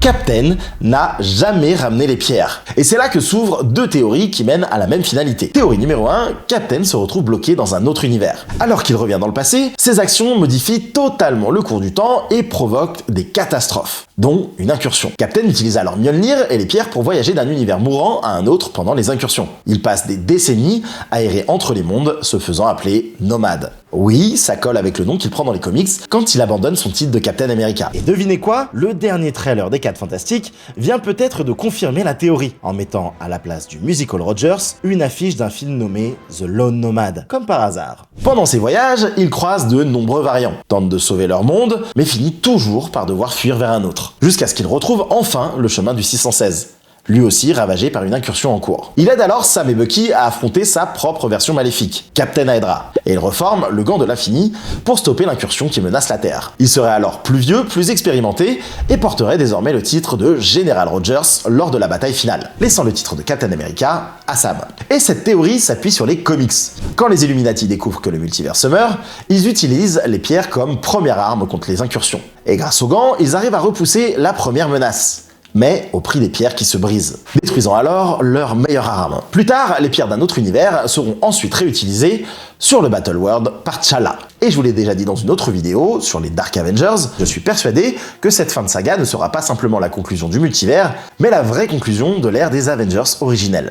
Captain n'a jamais ramené les pierres. Et c'est là que s'ouvrent deux théories qui mènent à la même finalité. Théorie numéro 1, Captain se retrouve bloqué dans un autre univers. Alors qu'il revient dans le passé, ses actions modifient totalement le cours du temps et provoquent des catastrophes, dont une incursion. Captain utilise alors Mjolnir et les pierres pour voyager d'un univers mourant à un autre pendant les incursions. Il passe des décennies à errer entre les mondes, se faisant appeler nomade. Oui, ça colle avec le nom qu'il prend dans les comics quand il abandonne son titre de Captain America. Et devinez quoi? Le dernier trailer des 4 Fantastiques vient peut-être de confirmer la théorie, en mettant à la place du musical Rogers une affiche d'un film nommé The Lone Nomad, comme par hasard. Pendant ses voyages, il croise de nombreux variants, tente de sauver leur monde, mais finit toujours par devoir fuir vers un autre, jusqu'à ce qu'il retrouve enfin le chemin du 616. Lui aussi ravagé par une incursion en cours. Il aide alors Sam et Bucky à affronter sa propre version maléfique, Captain Hydra, et il reforme le Gant de l'Infini pour stopper l'incursion qui menace la Terre. Il serait alors plus vieux, plus expérimenté, et porterait désormais le titre de General Rogers lors de la bataille finale, laissant le titre de Captain America à Sam. Et cette théorie s'appuie sur les comics. Quand les Illuminati découvrent que le multivers se meurt, ils utilisent les pierres comme première arme contre les incursions. Et grâce aux gants, ils arrivent à repousser la première menace, mais au prix des pierres qui se brisent, détruisant alors leur meilleure arme. Plus tard, les pierres d'un autre univers seront ensuite réutilisées sur le Battleworld par T'Challa. Et je vous l'ai déjà dit dans une autre vidéo sur les Dark Avengers, je suis persuadé que cette fin de saga ne sera pas simplement la conclusion du multivers, mais la vraie conclusion de l'ère des Avengers originelle.